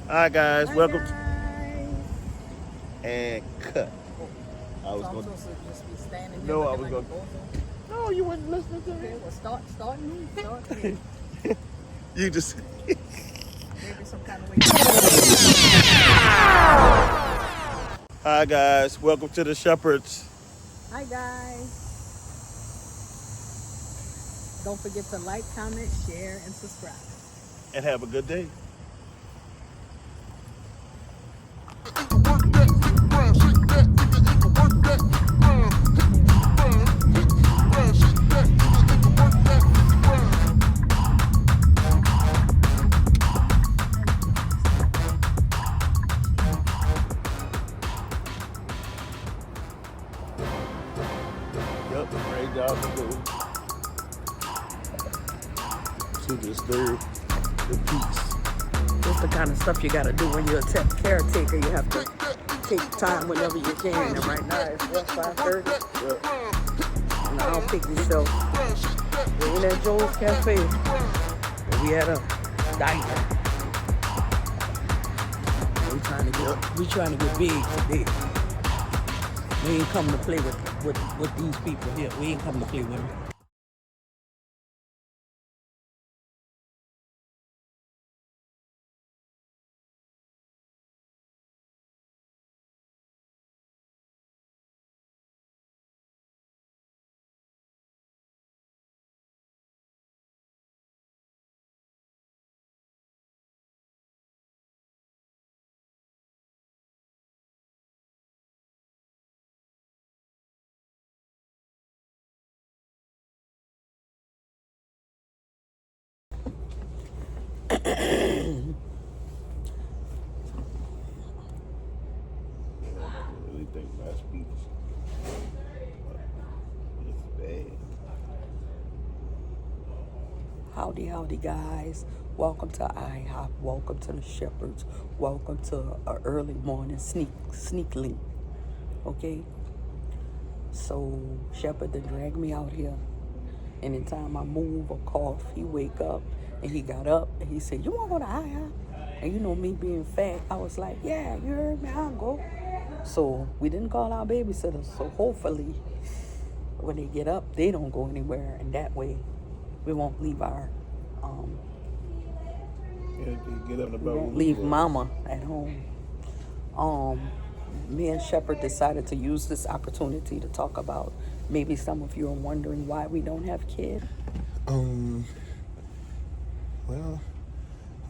Hi guys, Hi welcome guys. and cut. I So was I'm going. supposed to just be standing here No, I looking was like a going. bozo. No, you weren't listening to Okay, well start me. Start me. me. You just. Maybe some kind of way you can make me feel. Hi guys, welcome to the Shepherds, Hi guys. Don't forget to like, comment, share, and subscribe. and have a good day. Yep, great job to do to disturb the peace. It's the kind of stuff you gotta do when you're a caretaker. You have to take time whenever you can. And right now it's what 5:30. Yep. And I'll pick myself. We're in at Joe's Cafe. And we had a diner. We trying to get big today. We ain't coming to play with these people here. We ain't coming to play with them. I really think my speech is bad. Howdy, guys. Welcome to IHOP. Welcome to the Shepherds. Welcome to a early morning sneak link. Okay? So, Shepherd done dragged me out here. Anytime I move or cough, he wake up and he got up and he said, "You want to go to IHOP?" And you know me being fat, I was like, "Yeah, you heard me, I'll go." So we didn't call our babysitters. So hopefully when they get up, they don't go anywhere. And that way we won't leave our, Yeah, get up we about won't what we leave was. mama at home. Me and Shepherd decided to use this opportunity to talk about, maybe some of you are wondering why we don't have kids. Um. Well,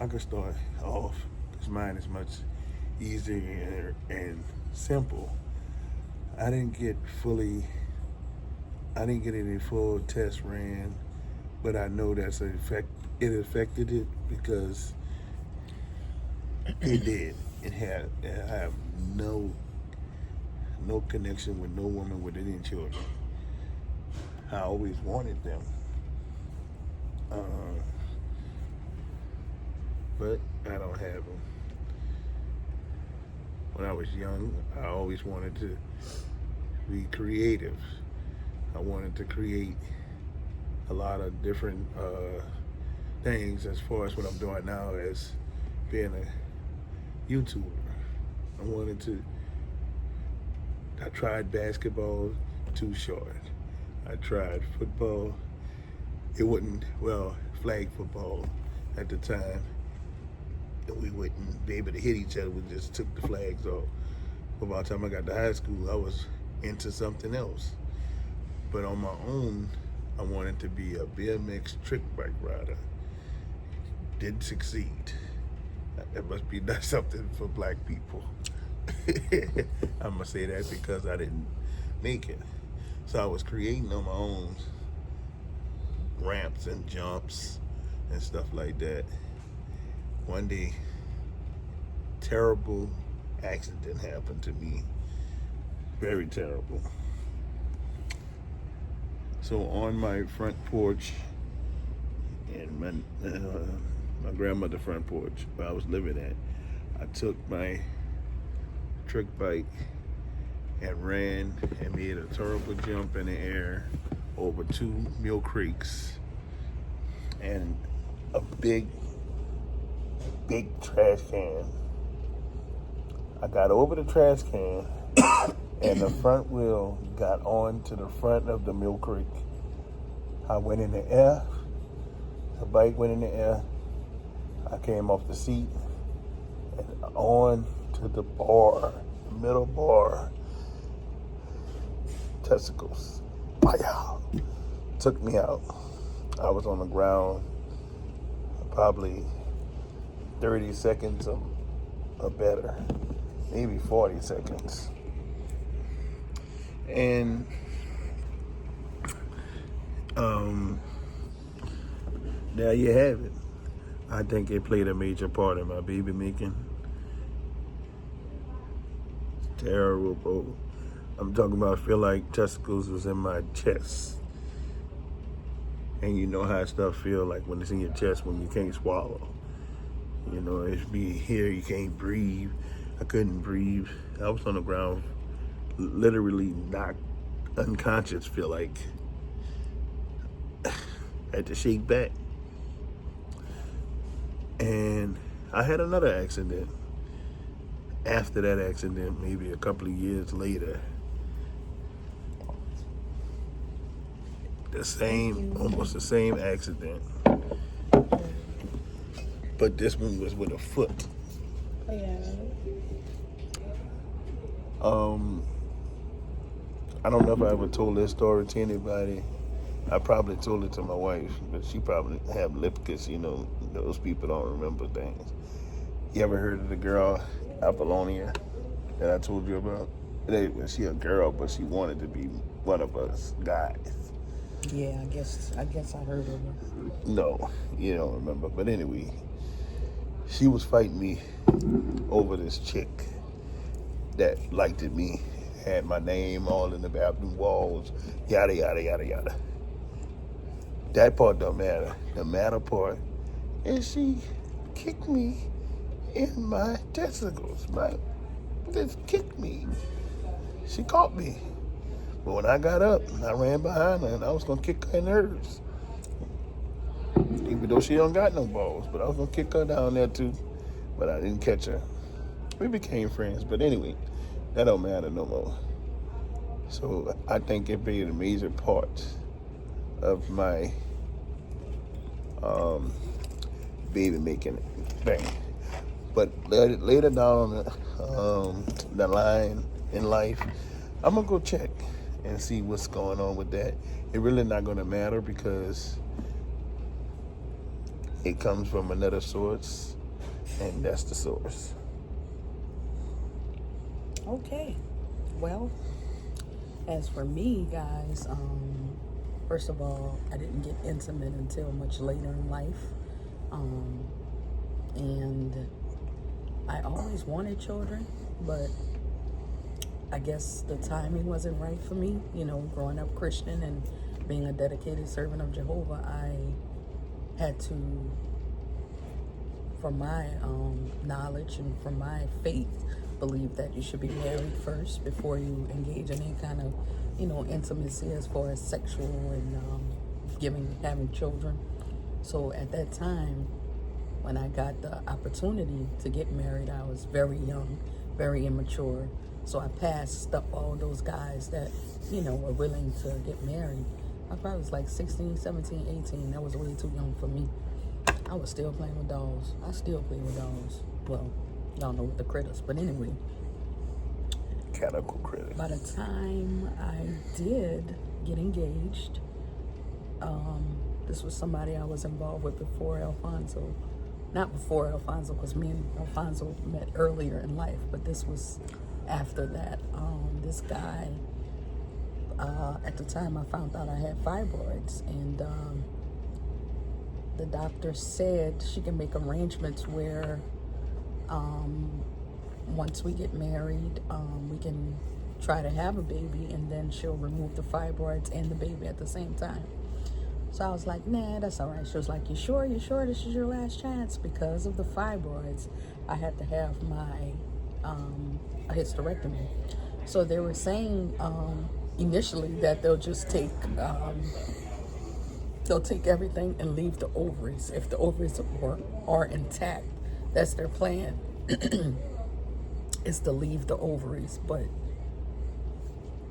I could start off because mine is much easier and simple. I didn't get fully. I didn't get any full test ran, but I know that's an effect. It affected it because it did. It had. I have no connection with no woman with any children. I always wanted them, uh, but I don't have them. When I was young, I always wanted to be creative. I wanted to create a lot of different things as far as what I'm doing now as being a YouTuber. I wanted to. I tried basketball, too short. I tried football. It wouldn't, well, flag football at the time. And we wouldn't be able to hit each other. We just took the flags off. But by the time I got to high school, I was into something else. But on my own, I wanted to be a BMX trick bike rider. Didn't succeed. That must be not something for black people. I'm gonna say that because I didn't make it. So I was creating on my own ramps and jumps and stuff like that. One day, terrible accident happened to me. Very terrible. So on my front porch, and my grandmother's front porch where I was living at, I took my trick bike and ran and made a terrible jump in the air over 2 Mill Creeks and a big trash can I got over the trash can, and the front wheel got on to the front of the milk crate. I went in the air. The bike went in the air. I came off the seat and on to the bar, the middle bar. Testicles. Wow. Took me out. I was on the ground probably 30 seconds or better, maybe 40 seconds. And there you have it. I think it played a major part in my baby making. It's terrible. I'm talking about, I feel like testicles was in my chest. And you know how stuff feel like when it's in your chest when you can't swallow. You know, it be here, you can't breathe. I couldn't breathe. I was on the ground, literally knocked unconscious, feel like. I had to shake back. And I had another accident. After that accident, maybe a couple of years later, almost the same accident, but this one was with a foot. Yeah. I don't know if I ever told this story to anybody. I probably told it to my wife, but she probably have lip because, you know, those people don't remember things. You ever heard of the girl, Apollonia, that I told you about? She a girl, but she wanted to be one of us guys. Yeah, I guess I heard of her. No, you don't remember. But anyway, she was fighting me over this chick that liked me, had my name all in the bathroom walls, yada, yada, yada, yada. That part don't matter. The matter part is she kicked me in my testicles. Just kicked me. She caught me. But when I got up, I ran behind her and I was going to kick her nerves. Even though she don't got no balls, but I was going to kick her down there too. But I didn't catch her. We became friends. But anyway, that don't matter no more. So I think it played a major part of my baby making thing. But later down the line in life, I'm going to go check and see what's going on with that. It really not going to matter because it comes from another source, and that's the source. Okay. Well, as for me, guys, first of all, I didn't get intimate until much later in life. And I always wanted children, but I guess the timing wasn't right for me. You know, growing up Christian and being a dedicated servant of Jehovah, I had to, from my knowledge and from my faith, believe that you should be married first before you engage in any kind of, you know, intimacy as far as sexual and having children. So at that time, when I got the opportunity to get married, I was very young, very immature. So I passed up all those guys that, you know, were willing to get married. I probably was like 16, 17, 18. That was way too young for me. I was still playing with dolls. I still play with dolls. Well, y'all know with the critters. But anyway. Canical critters. By the time I did get engaged, this was somebody I was involved with before Alfonso. Not before Alfonso, because me and Alfonso met earlier in life, but this was after that. This guy, at the time I found out I had fibroids, and the doctor said she can make arrangements where once we get married, we can try to have a baby, and then she'll remove the fibroids and the baby at the same time. So I was like, nah, that's all right. She was like, you sure this is your last chance? Because of the fibroids, I had to have my a hysterectomy. So they were saying initially that they'll just take everything and leave the ovaries. If the ovaries are intact, that's their plan. is to leave the ovaries. But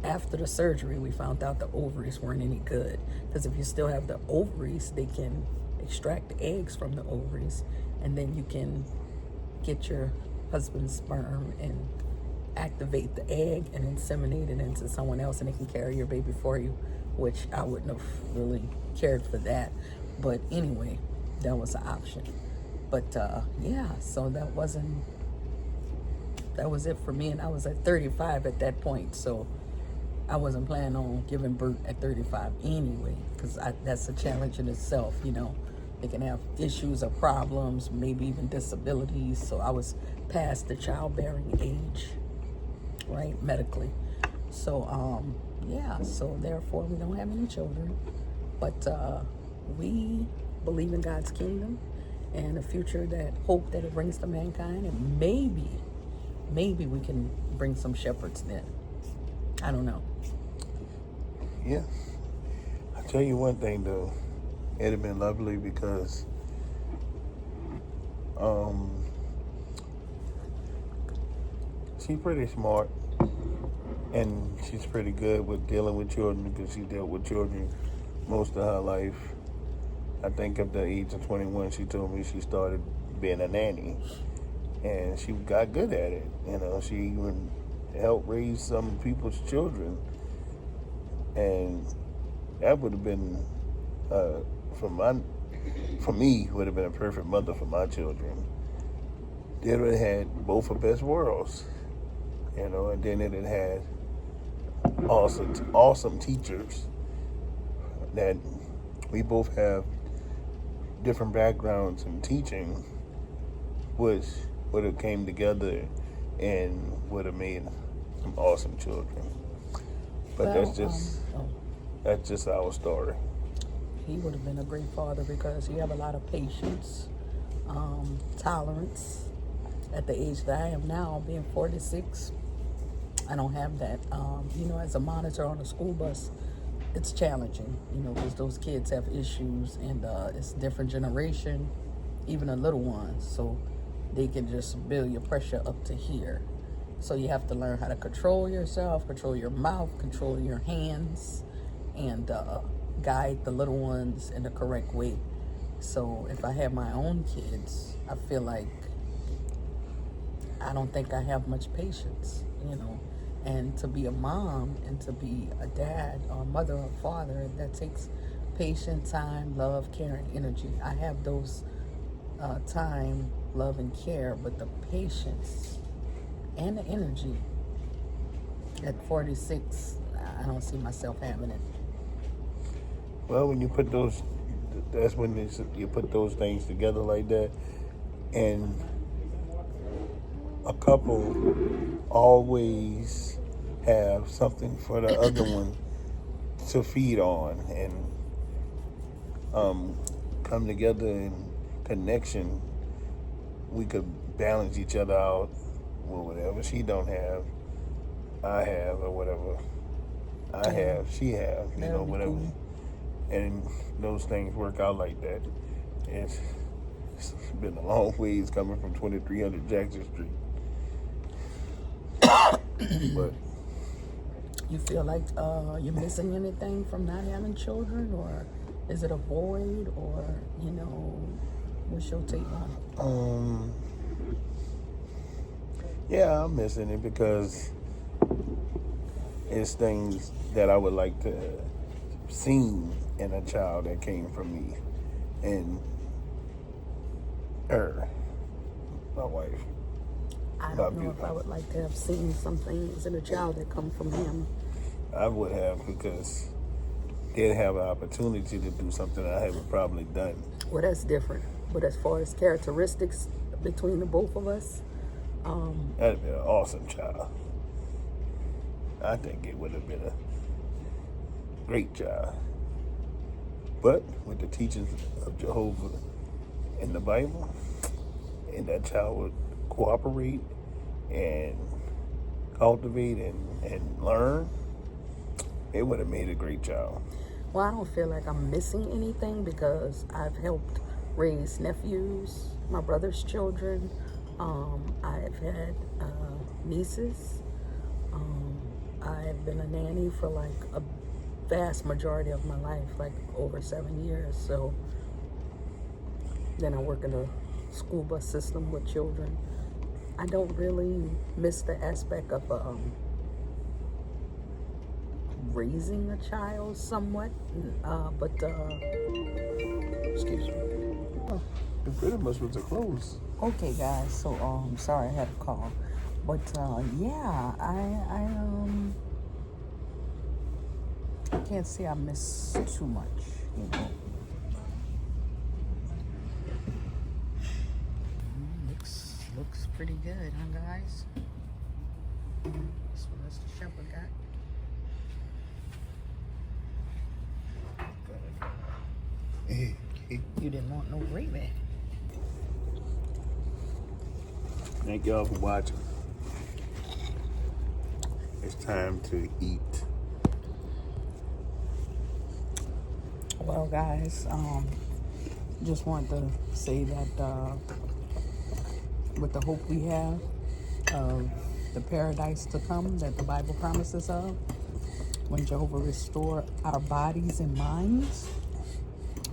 after the surgery, we found out the ovaries weren't any good, because if you still have the ovaries, they can extract the eggs from the ovaries, and then you can get your husband's sperm and activate the egg and inseminate it into someone else, and they can carry your baby for you, which I wouldn't have really cared for that. But anyway, that was an option. But yeah, so that was it for me, and I was at 35 at that point, so I wasn't planning on giving birth at 35 anyway, because that's a challenge in itself, you know. They can have issues or problems, maybe even disabilities. So I was past the childbearing age, right, medically. So, yeah, so therefore we don't have any children. But we believe in God's kingdom and a future that hope that it brings to mankind. And maybe we can bring some shepherds then. I don't know. Yeah. I'll tell you one thing, though. It'd have been lovely because she's pretty smart and she's pretty good with dealing with children, because she dealt with children most of her life. I think at the age of 21, she told me she started being a nanny, and she got good at it. You know, she even helped raise some people's children, and that would have been for me, would have been a perfect mother for my children. They would have had both of best worlds, you know, and then it had awesome teachers that we both have different backgrounds in teaching, which would have came together and would have made some awesome children. But Well, that's just our story. He would have been a great father because you have a lot of patience, tolerance. At the age that I am now, being 46, I don't have that. You know, as a monitor on a school bus, it's challenging, you know, because those kids have issues, and it's a different generation, even the little ones. So they can just build your pressure up to here. So you have to learn how to control yourself, control your mouth, control your hands, and guide the little ones in the correct way. So if I have my own kids, I feel like I don't think I have much patience, you know. And to be a mom and to be a dad or mother or father, that takes patience, time, love, care, and energy. I have those time, love, and care, but the patience and the energy at 46, I don't see myself having it. Well, when you put that's when you put those things together like that, and a couple always have something for the other one to feed on, and come together in connection. We could balance each other out. Well, whatever she don't have, I have, or whatever I have, she have. You know, whatever. Cool. And those things work out like that. It's been a long ways coming from 2300 Jackson Street. But you feel like you're missing anything from not having children, or is it a void, or, you know, what's your take on it? Yeah, I'm missing it because it's things that I would like to see in a child that came from me and her, my wife. I don't know if I would like to have seen some things in a child that come from him. I would have, because they'd have an opportunity to do something I haven't probably done. Well, that's different. But as far as characteristics between the both of us, that'd be an awesome child. I think it would have been a great child. But with the teachings of Jehovah in the Bible, and that child would cooperate and cultivate and learn, it would have made a great child. Well, I don't feel like I'm missing anything because I've helped raise nephews, my brother's children, I've had nieces. I've been a nanny for like a vast majority of my life, like over 7 years. So then I work in a school bus system with children. I don't really miss the aspect of raising a child somewhat, but excuse me. Oh, it pretty much was a close. Okay, guys. So sorry I had a call, but yeah, I can't say I miss too much, you know. Looks pretty good, huh, guys? So that's the shepherd got. You didn't want no gravy. Thank y'all for watching. It's time to eat. Well, guys, just want to say that with the hope we have of the paradise to come that the Bible promises of, when Jehovah restore our bodies and minds,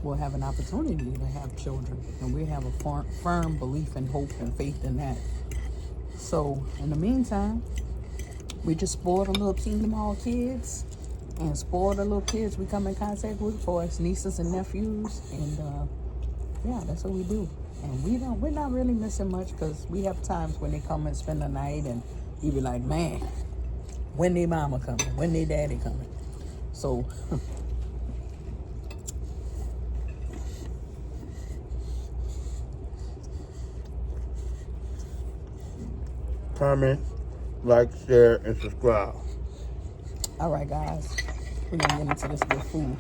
we'll have an opportunity to have children. And we have a firm belief and hope and faith in that. So in the meantime, we just spoil the little Kingdom Hall kids and spoil the little kids we come in contact with for us nieces and nephews. And yeah, that's what we do. And we're not really missing much, because we have times when they come and spend the night and you be like, man, when they mama coming? When they daddy coming? So comment, like, share, and subscribe. all right, guys, we're gonna get into this good food.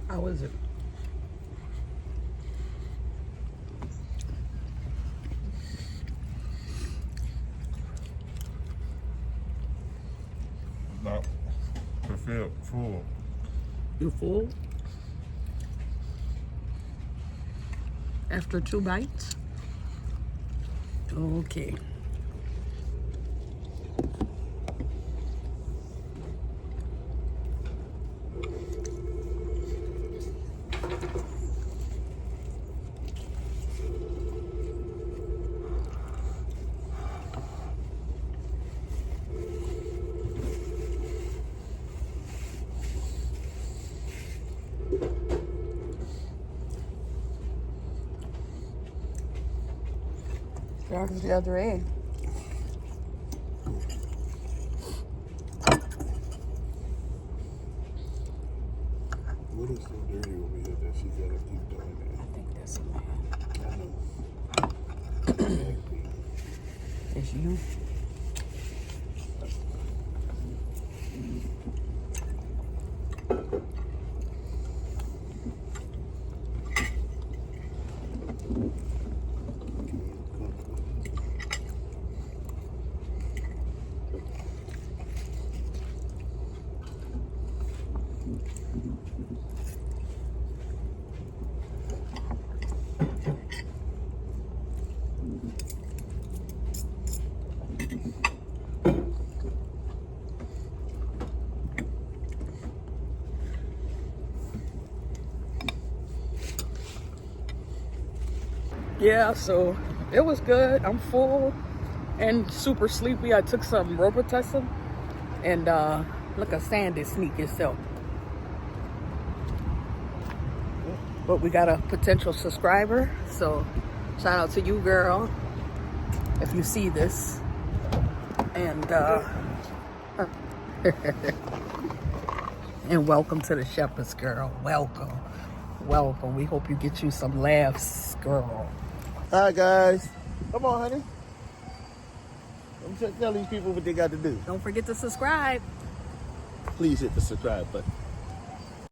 How is it? Not fulfilled, full. You full? After 2 bites? Okay. There's the other egg. What is so dirty over here that she gotta keep doing that? I think that's a man. I know. It's you. Yeah, so it was good. I'm full and super sleepy. I took some Robitussin, and look at Sandy sneak itself. But we got a potential subscriber, so shout out to you, girl. if you see this. And and welcome to the Shepherd's, girl. Welcome. Welcome. We hope you get you some laughs, girl. Hi, guys. Come on, honey. Tell these people what they got to do. Don't forget to subscribe. Please hit the subscribe button.